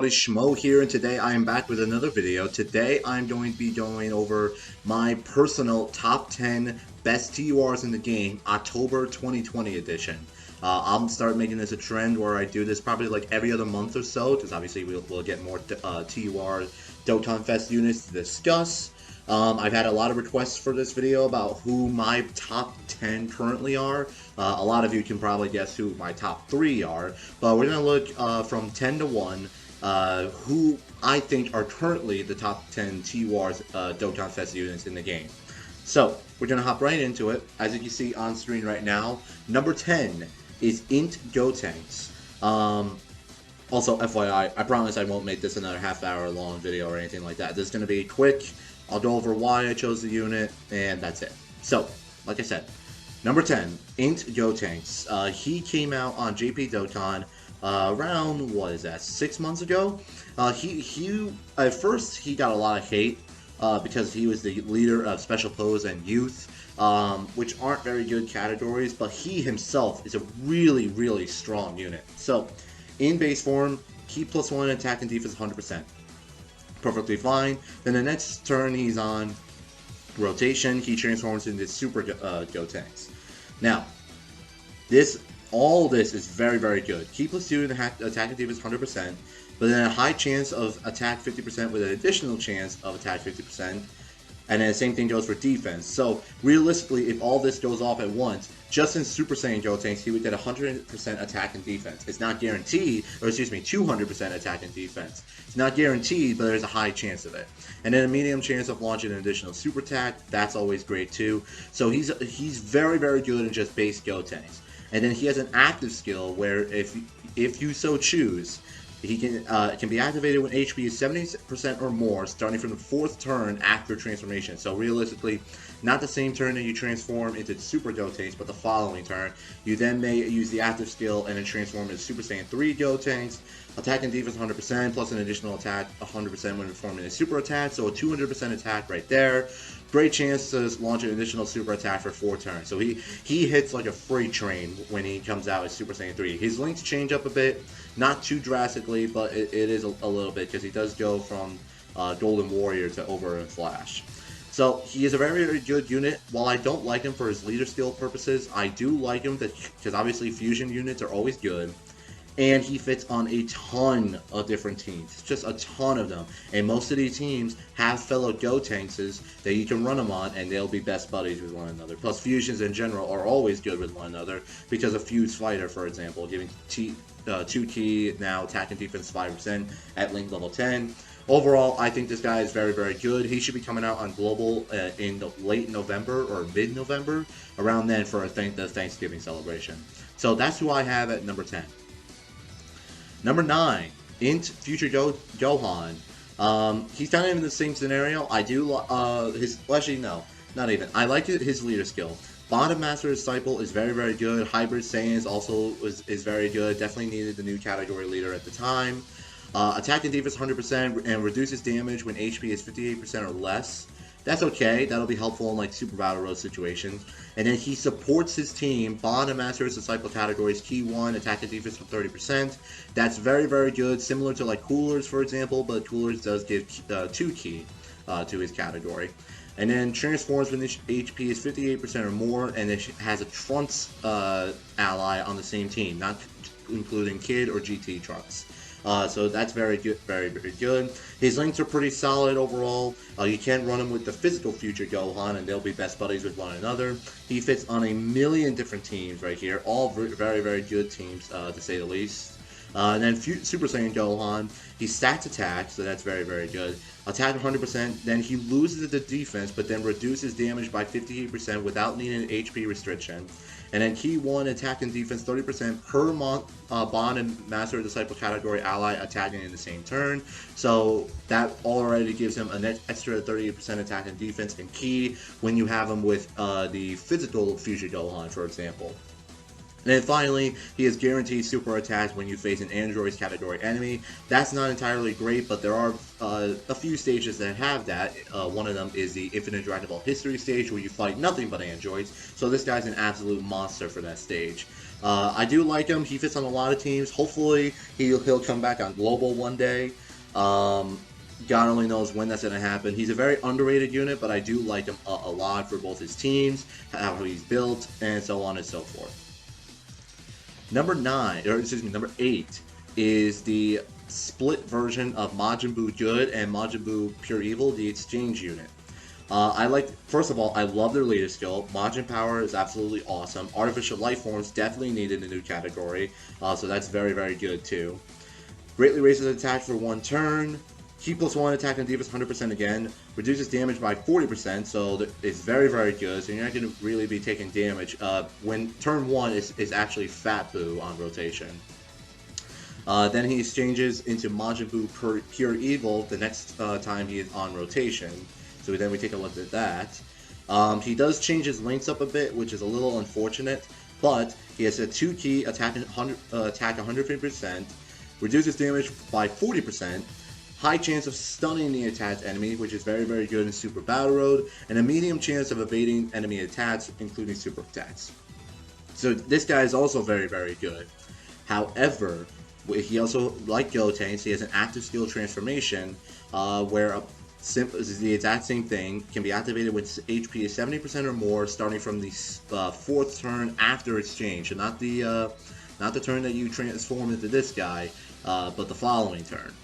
Schmo here, and today I am back with another video. Today I'm going to be going over my personal top 10 best TURs in the game, October 2020 edition. I'll start making this a trend where I do this probably like every other month or so, because obviously we'll get more TUR Dokkan Fest units to discuss. I've had a lot of requests for this video about who my top 10 currently are. A lot of you can probably guess who my top 3 are, but we're going to look from 10 to 1 who I think are currently the top 10 TURs Dokkan Fest units in the game. So, we're going to hop right into it. As you can see on screen right now, number 10 is Int Gotenks. Also, FYI, I promise I won't make this another half-hour long video or anything like that. This is going to be quick. I'll go over why I chose the unit, and that's it. So, like I said, number 10, Int Gotenks. He came out on JP Dokkan around, what is that, 6 months ago? He at first, he got a lot of hate because he was the leader of Special Pose and Youth, which aren't very good categories, but he himself is a really, really strong unit. So, in base form, he +1 attack and defense 100%. Perfectly fine. Then the next turn he's on rotation, he transforms into Super Gotenks. Now, all this is very, very good. Key +2 attack and defense 100%, but then a high chance of attack 50% with an additional chance of attack 50%. And then the same thing goes for defense. So realistically, if all this goes off at once, just in Super Saiyan Gotenks, he would get 100% attack and defense. It's not guaranteed, or excuse me, 200% attack and defense. It's not guaranteed, but there's a high chance of it. And then a medium chance of launching an additional super attack. That's always great too. So he's very, very good in just base Gotenks. And then he has an active skill where if you so choose, he can be activated when HP is 70% or more, starting from the 4th turn after transformation. So realistically, not the same turn that you transform into Super Gotenks, but the following turn. You then may use the active skill and then transform into Super Saiyan 3 Gotenks. Attack and defense 100%, plus an additional attack 100% when performing a super attack. So a 200% attack right there. Great chance to launch an additional super attack for 4 turns. So he hits like a freight train when he comes out as Super Saiyan 3. His links change up a bit, not too drastically, but it is a little bit, because he does go from Golden Warrior to Over and Flash. So he is a very, very good unit. While I don't like him for his leader skill purposes, I do like him because obviously fusion units are always good. And he fits on a ton of different teams, just a ton of them. And most of these teams have fellow Gotenkses that you can run them on, and they'll be best buddies with one another. Plus, fusions in general are always good with one another because of Fuse Fighter, for example, giving 2 key, now attack and defense 5% at link level 10. Overall, I think this guy is very, very good. He should be coming out on Global in late November or mid-November, around then for the Thanksgiving celebration. So that's who I have at number 10. Number 9, Int Future Gohan. He's kind of in the same scenario. I do, actually, no, not even. I like his leader skill. Bottom Master Disciple is very, very good. Hybrid Saiyans also is very good. Definitely needed the new category leader at the time. Attack and defense 100% and reduces damage when HP is 58% or less. That's okay. That'll be helpful in like Super Battle Road situations. And then he supports his team. Bond and Master's Disciple categories, Key 1, attack and defense for 30%. That's very, very good. Similar to like Coolers, for example, but Coolers does give 2 key to his category. And then transforms when the HP is 58% or more, and it has a Trunks ally on the same team, not including Kid or GT Trunks. So that's very good, very, very good. His links are pretty solid overall. You can run him with the physical Future Gohan, and they'll be best buddies with one another. He fits on a million different teams right here, all very, very good teams, to say the least. And then Super Saiyan Gohan, he stacks attack, so that's very, very good. Attack 100%, then he loses the defense, but then reduces damage by 58% without needing an HP restriction. And then Key 1, attack and defense 30% per Bond and Master Disciple category ally attacking in the same turn. So that already gives him an extra 38% attack and defense and Key when you have him with the physical Future Gohan, for example. And then finally, he has guaranteed super attacks when you face an androids category enemy. That's not entirely great, but there are a few stages that have that. One of them is the Infinite Dragon Ball History stage, where you fight nothing but androids. So this guy's an absolute monster for that stage. I do like him. He fits on a lot of teams. Hopefully, he'll come back on Global one day. God only knows when that's going to happen. He's a very underrated unit, but I do like him a lot for both his teams, how he's built, and so on and so forth. Number 8 is the split version of Majin Buu Good and Majin Buu Pure Evil, the exchange unit. First of all, I love their latest skill. Majin Power is absolutely awesome. Artificial Life Forms definitely needed a new category, so that's very, very good too. Greatly raises attack for 1 turn. Ki +1 attack and defense 100% again. Reduces damage by 40%, so it's very, very good. So you're not going to really be taking damage. When turn 1 is actually Fat Buu on rotation. Then he exchanges into Majin Buu Pure Evil the next time he is on rotation. So then we take a look at that. He does change his links up a bit, which is a little unfortunate. But he has a 2 key attack 150%. Reduces damage by 40%. High chance of stunning the attacked enemy, which is very, very good in Super Battle Road, and a medium chance of evading enemy attacks, including super attacks. So this guy is also very, very good. However, he also, like Gotenks, he has an active skill transformation, where the exact same thing can be activated when HP is 70% or more, starting from the 4th turn after exchange. So not the turn that you transform into this guy, but the following turn,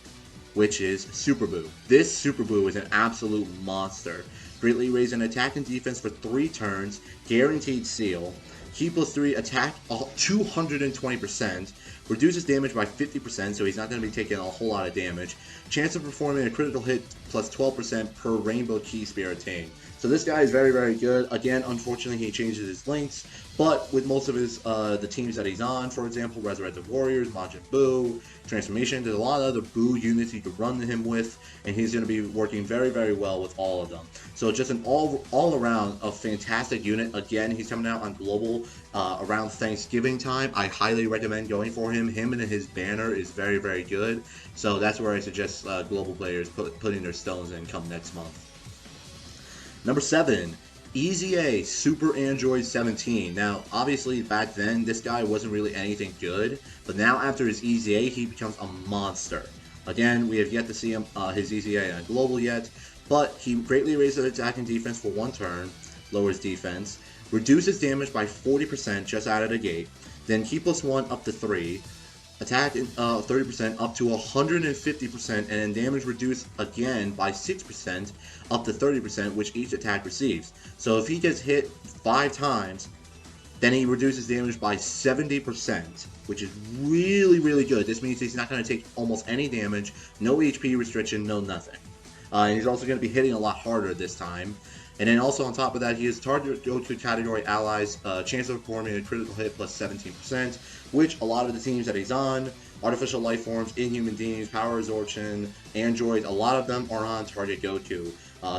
which is Super Buu. This Super Buu is an absolute monster. Greatly raising attack and defense for 3 turns, guaranteed seal. Ki +3 attack 220%, reduces damage by 50%, so he's not going to be taking a whole lot of damage. Chance of performing a critical hit plus 12% per Rainbow Ki Spear attained. So this guy is very, very good. Again, unfortunately, he changes his links, but with most of his the teams that he's on, for example, Resurrected Warriors, Majin Buu, Transformation, there's a lot of other Buu units you could run him with, and he's going to be working very, very well with all of them. So just an all-around a fantastic unit. Again, he's coming out on Global around Thanksgiving time. I highly recommend going for him. Him and his banner is very, very good. So that's where I suggest Global players putting their stones in come next month. Number 7, EZA Super Android 17. Now, obviously, back then, this guy wasn't really anything good, but now after his EZA, he becomes a monster. Again, we have yet to see him his EZA on Global yet, but he greatly raises attack and defense for 1 turn, lowers defense, reduces damage by 40% just out of the gate, then Ki +1 up to 3, attack 30% up to 150%, and then damage reduced again by 6% up to 30%, which each attack receives. So if he gets hit 5 times, then he reduces damage by 70%, which is really, really good. This means he's not going to take almost any damage, no HP restriction, no nothing. And he's also going to be hitting a lot harder this time. And then also on top of that, he has target go-to category allies, chance of performing a critical hit plus 17%, which a lot of the teams that he's on, Artificial Life Forms, Inhuman Beings, Power Absorption, Androids, a lot of them are on target go-to.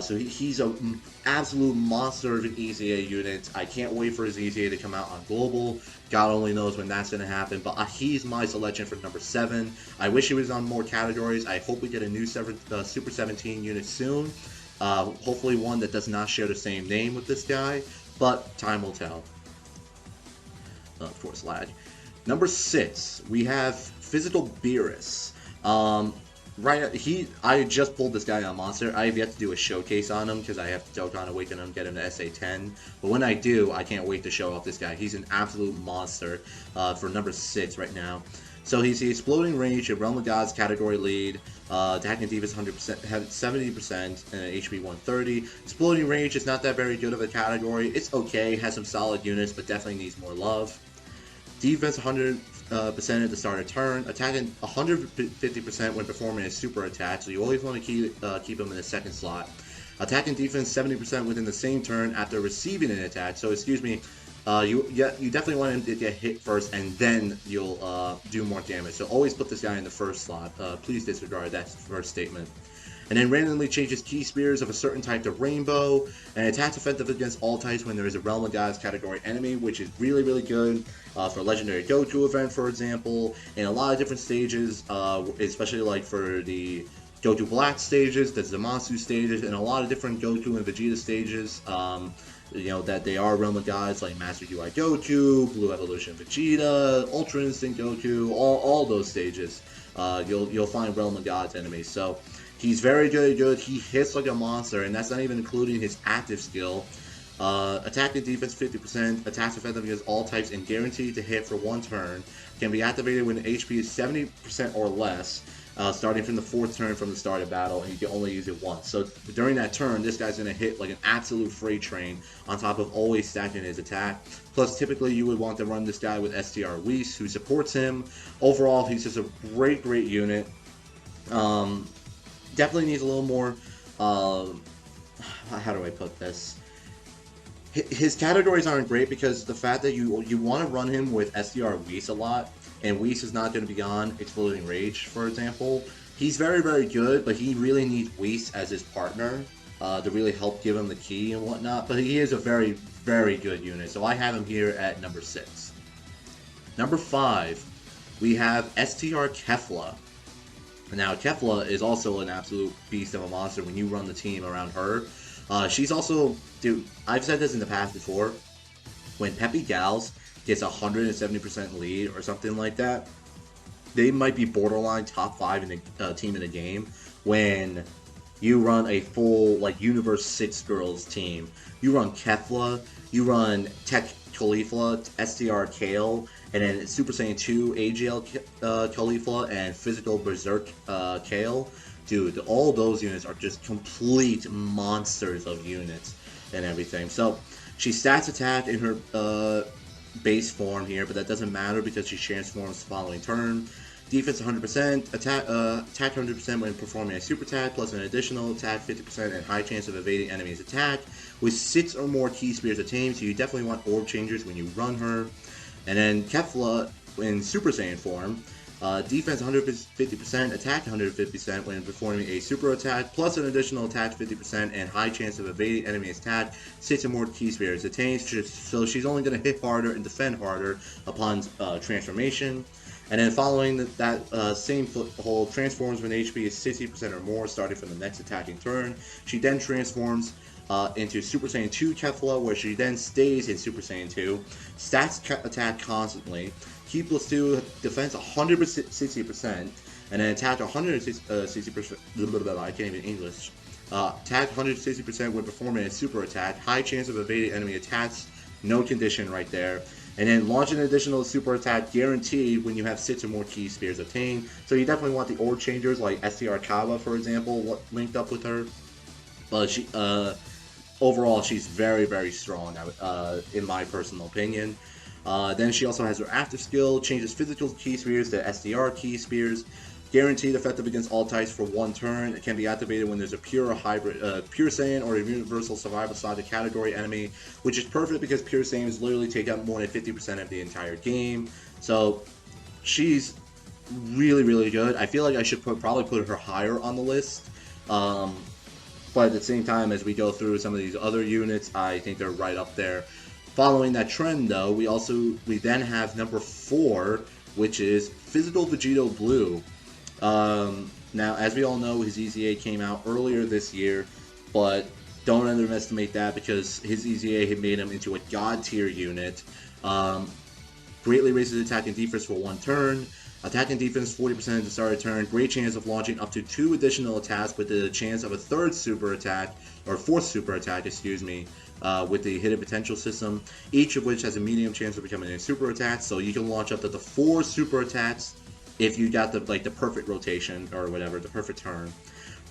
So he's an absolute monster of an EZA unit. I can't wait for his EZA to come out on Global. God only knows when that's going to happen, but he's my selection for number 7. I wish he was on more categories. I hope we get a new Super 17 unit soon. Hopefully one that does not share the same name with this guy, but time will tell. Of course, lag. Number 6, we have Physical Beerus. I just pulled this guy on Monster. I have yet to do a showcase on him because I have to Dokkan Awaken him, get him to SA10. But when I do, I can't wait to show off this guy. He's an absolute monster for number 6 right now. So he's the Exploding Range, a Realm of Gods category lead, attack and defense 100%, 70%, and an HP 130. Exploding Range is not that very good of a category. It's okay, has some solid units, but definitely needs more love. Defense 100% at the start of turn, attacking 150% when performing a super attack, so you always want to keep him in the 2nd slot. Attack and defense 70% within the same turn after receiving an attack, so excuse me, you definitely want him to get hit first, and then you'll do more damage. So always put this guy in the first slot. Please disregard that first statement. And then randomly changes key spears of a certain type to rainbow, and attacks effective against all types when there is a Realm of Gods category enemy, which is really, really good for Legendary Goku event, for example, in a lot of different stages, especially like for the Goku Black stages, the Zamasu stages, and a lot of different Goku and Vegeta stages. You know, that they are Realm of Gods, like Master UI Goku, Blue Evolution Vegeta, Ultra Instinct Goku, all those stages. You'll find Realm of Gods enemies. So he's very good. He hits like a monster, and that's not even including his active skill. Attack and defense 50%, attacks effective against all types, and guaranteed to hit for 1 turn. Can be activated when HP is 70% or less. Starting from the 4th turn from the start of battle, and you can only use it once. So during that turn, this guy's going to hit like an absolute freight train on top of always stacking his attack. Plus, typically you would want to run this guy with STR Whis, who supports him. Overall, he's just a great unit. Definitely needs a little more, how do I put this? His categories aren't great because the fact that you want to run him with STR Whis a lot, and Whis is not going to be on Exploding Rage, for example. He's very good, but he really needs Whis as his partner to really help give him the key and whatnot. But he is a very good unit, so I have him here at number 6. Number 5, we have STR Kefla. Now, Kefla is also an absolute beast of a monster when you run the team around her. She's also, dude, I've said this in the past before, when Peppy Gals gets 170% lead or something like that, they might be borderline top 5 in the team in the game when you run a full like Universe 6 girls team. You run Kefla, you run Tech Caulifla, STR Kale, and then Super Saiyan 2 AGL Caulifla and Physical Berserk Kale. Dude, all those units are just complete monsters of units and everything. So she stats attack in her base form here, but that doesn't matter because she transforms the following turn. Defense 100%, attack 100% when performing a super attack, plus an additional attack 50% and high chance of evading enemy's attack, with 6 or more key spears attained, so you definitely want orb changers when you run her. And then Kefla in Super Saiyan form, defense 150%, attack 150% when performing a super attack, plus an additional attack 50% and high chance of evading enemy attack, 6 or more key spears attained, so she's only going to hit harder and defend harder upon transformation. And then following that same foothold, transforms when HP is 60% or more, starting from the next attacking turn. She then transforms into Super Saiyan 2 Kefla, where she then stays in Super Saiyan 2, stats attack constantly, Ki plus 2, defense 160%, and then attack 160%, I can't even English, attack 160% when performing a super attack, high chance of evading enemy attacks, no condition right there. And then launch an additional super attack guaranteed when you have 6 or more key spears obtained. So you definitely want the orb changers like STR Kawa, for example, linked up with her. But she, overall, she's very strong, in my personal opinion. Then she also has her active skill, changes physical key spears to STR key spears. Guaranteed effective against all types for 1 turn. It can be activated when there's a pure hybrid, pure Saiyan or a universal survival side category enemy, which is perfect because pure Saiyans literally take out more than 50% of the entire game. So she's really good. I feel like I should probably put her higher on the list. But at the same time, as we go through some of these other units, I think they're right up there. Following that trend, though, we then have number 4, which is Physical Vegito Blue. Now, as we all know, his EZA came out earlier this year, but don't underestimate that because his EZA had made him into a god tier unit. Greatly raises attack and defense for 1 turn. Attack and defense 40% at the start of turn. Great chance of launching up to 2 additional attacks with the chance of a 3rd super attack, or 4th super attack, excuse me, with the hidden potential system, each of which has a medium chance of becoming a super attack, so you can launch up to the 4 super attacks if you got the perfect rotation or whatever, the perfect turn.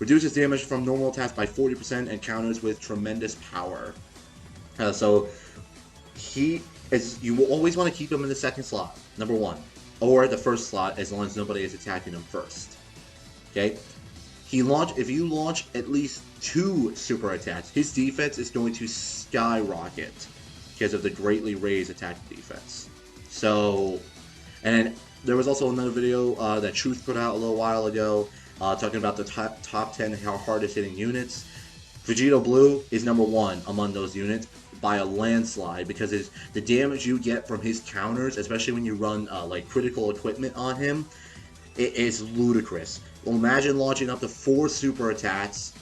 Reduces damage from normal attacks by 40% and counters with tremendous power. So you will always want to keep him in the 2nd slot, number 1, or the 1st slot as long as nobody is attacking him first. Okay, if you launch at least 2 super attacks, his defense is going to skyrocket. because of the greatly raised attack and defense. So, and there was also another video that Truth put out a little while ago talking about the top 10 hardest hitting units. Vegito Blue is number 1 among those units by a landslide because the damage you get from his counters, especially when you run like critical equipment on him, it is ludicrous. Well, imagine launching up to 4 super attacks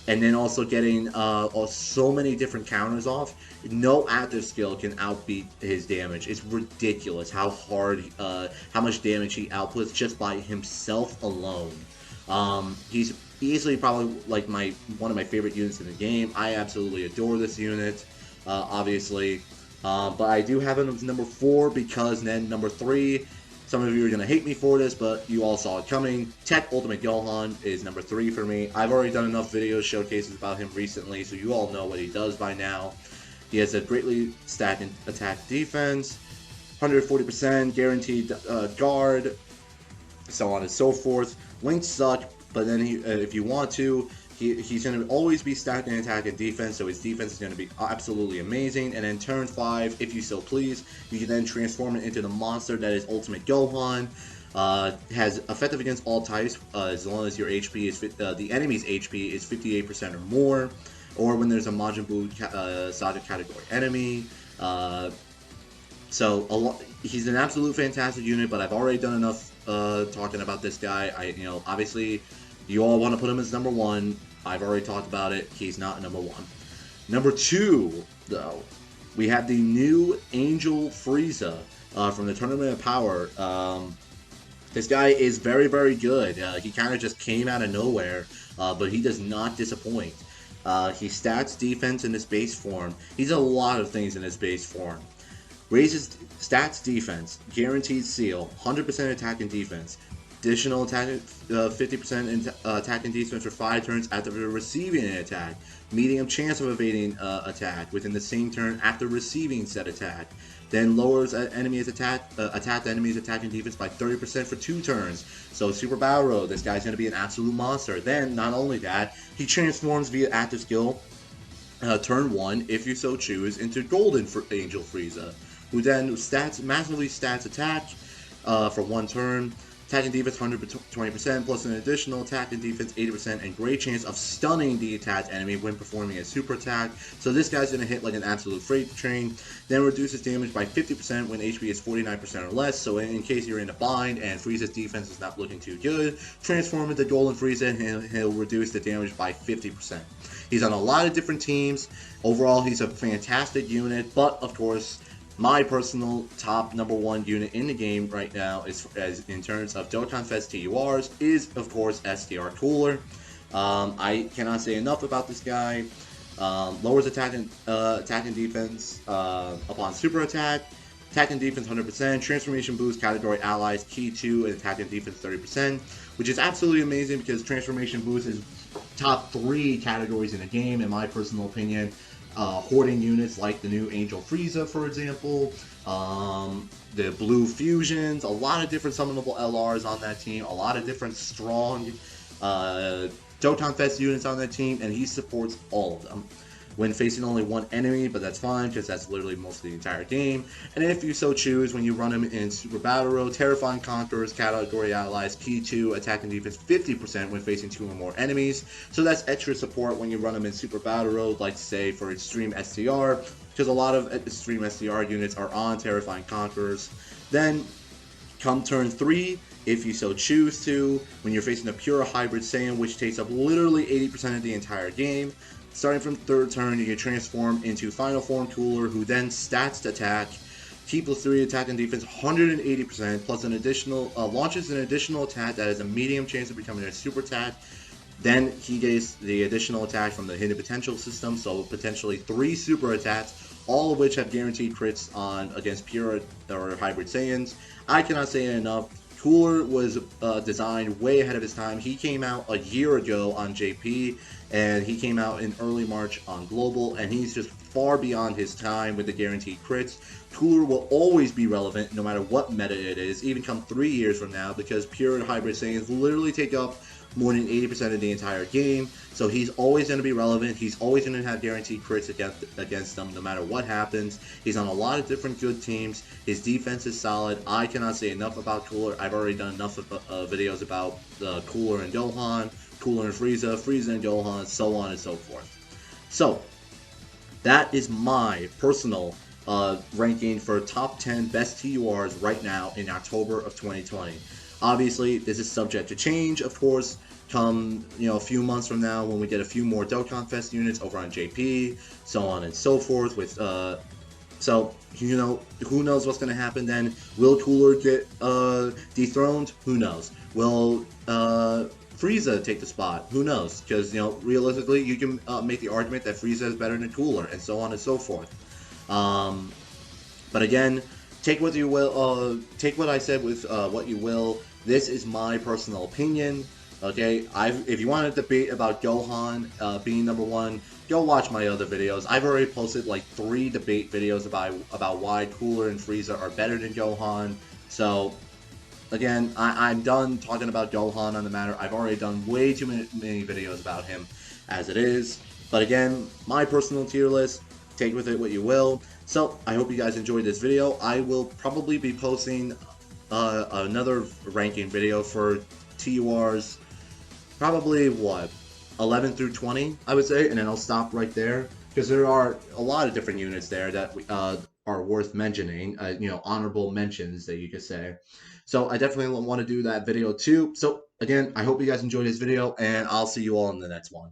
and then also getting so many different counters off. No active skill can outbeat his damage. It's ridiculous how much damage he outputs just by himself alone. He's easily probably like one of my favorite units in the game. I absolutely adore this unit, obviously. But I do have him as number 4 because then number 3, some of you are going to hate me for this, but you all saw it coming. Tech Ultimate Gohan is number 3 for me. I've already done enough video showcases about him recently, so you all know what he does by now. He has a greatly stacked attack defense, 140% guaranteed guard, so on and so forth. Links suck, but then if you want to, he's going to always be stacked in attack and defense, so his defense is going to be absolutely amazing. And then turn 5, if you so please, you can then transform it into the monster that is Ultimate Gohan. Has effective against all types as long as your HP is the enemy's HP is 58% or more, or when there's a Majin Buu Saga category enemy. He's an absolute fantastic unit, but I've already done enough talking about this guy. Obviously, you all want to put him as number 1. I've already talked about it. He's not number 1. Number 2, though, we have the new Angel Frieza from the Tournament of Power. This guy is very, very good. He kind of just came out of nowhere, but he does not disappoint. He stats defense in his base form. He's a lot of things in his base form. Raises stats defense, guaranteed seal, 100% attack and defense. Additional attack, 50% attack and defense for 5 turns after receiving an attack. Medium chance of evading attack within the same turn after receiving said attack. Then lowers attacked enemies' attack and defense by 30% for 2 turns. So Super Battle Road, this guy's going to be an absolute monster. Then, not only that, he transforms via active skill, turn 1, if you so choose, into Golden Angel Frieza, who then massively stats attack for 1 turn. Attack and defense 120%, plus an additional attack and defense 80%, and great chance of stunning the attacked enemy when performing a super attack. So this guy's going to hit like an absolute freight train. Then reduces damage by 50% when HP is 49% or less. So in case you're in a bind and Frieza's defense is not looking too good, transform into Golden Frieza and he'll reduce the damage by 50%. He's on a lot of different teams. Overall, he's a fantastic unit, but of course, my personal top number 1 unit in the game right now, as in terms of Dokkan Fest TURs, is of course STR Cooler. I cannot say enough about this guy. Lowers attack and defense upon super attack. Attack and defense 100%. Transformation boost category allies key 2 and attack and defense 30%, which is absolutely amazing because transformation boost is top 3 categories in the game in my personal opinion. Hoarding units like the new Angel Frieza, for example, the Blue Fusions, a lot of different summonable LRs on that team, a lot of different strong Dokkan Fest units on that team, and he supports all of them when facing only 1 enemy, but that's fine because that's literally most of the entire game. And if you so choose, when you run him in Super Battle Road, Terrifying Conquerors, Category Allies, Key 2, Attack and Defense 50% when facing 2 or more enemies. So that's extra support when you run him in Super Battle Road, like say for Extreme STR, because a lot of Extreme STR units are on Terrifying Conquerors. Then, come turn 3, if you so choose to, when you're facing a pure Hybrid Saiyan, which takes up literally 80% of the entire game, starting from 3rd turn, you can transform into Final Form Cooler, who then stats attack, T plus 3 attack and defense 180%, plus an additional, launches an additional attack that has a medium chance of becoming a super attack. Then he gets the additional attack from the hidden potential system, so potentially 3 super attacks, all of which have guaranteed crits on against pure or Hybrid Saiyans. I cannot say it enough. Cooler was designed way ahead of his time. He came out a year ago on JP, and he came out in early March on Global, and he's just far beyond his time with the guaranteed crits. Cooler will always be relevant no matter what meta it is, even come 3 years from now, because pure and Hybrid Saiyans literally take up more than 80% of the entire game. So he's always going to be relevant. He's always going to have guaranteed crits against them no matter what happens. He's on a lot of different good teams. His defense is solid. I cannot say enough about Cooler. I've already done enough of, videos about Cooler and Gohan, Cooler and Frieza, Frieza and Gohan, so on and so forth. So that is my personal ranking for top 10 best TURs right now in October of 2020. Obviously, this is subject to change, of course, come a few months from now when we get a few more Dokkan Fest units over on JP, so on and so forth. So who knows what's going to happen then? Will Cooler get dethroned? Who knows? Will Frieza take the spot? Who knows? Because realistically, you can make the argument that Frieza is better than Cooler, and so on and so forth. But again, take what you will. Take what I said with what you will. This is my personal opinion. Okay, if you want to debate about Gohan being number one, go watch my other videos. I've already posted like 3 debate videos about why Cooler and Frieza are better than Gohan. So again, I'm done talking about Gohan on the matter. I've already done way too many videos about him as it is. But again, my personal tier list, take with it what you will. So I hope you guys enjoyed this video. I will probably be posting another ranking video for TURs, probably 11 through 20, I would say, and then I'll stop right there because there are a lot of different units there that are worth mentioning, honorable mentions that you could say. So I definitely want to do that video too. So again, I hope you guys enjoyed this video, and I'll see you all in the next one.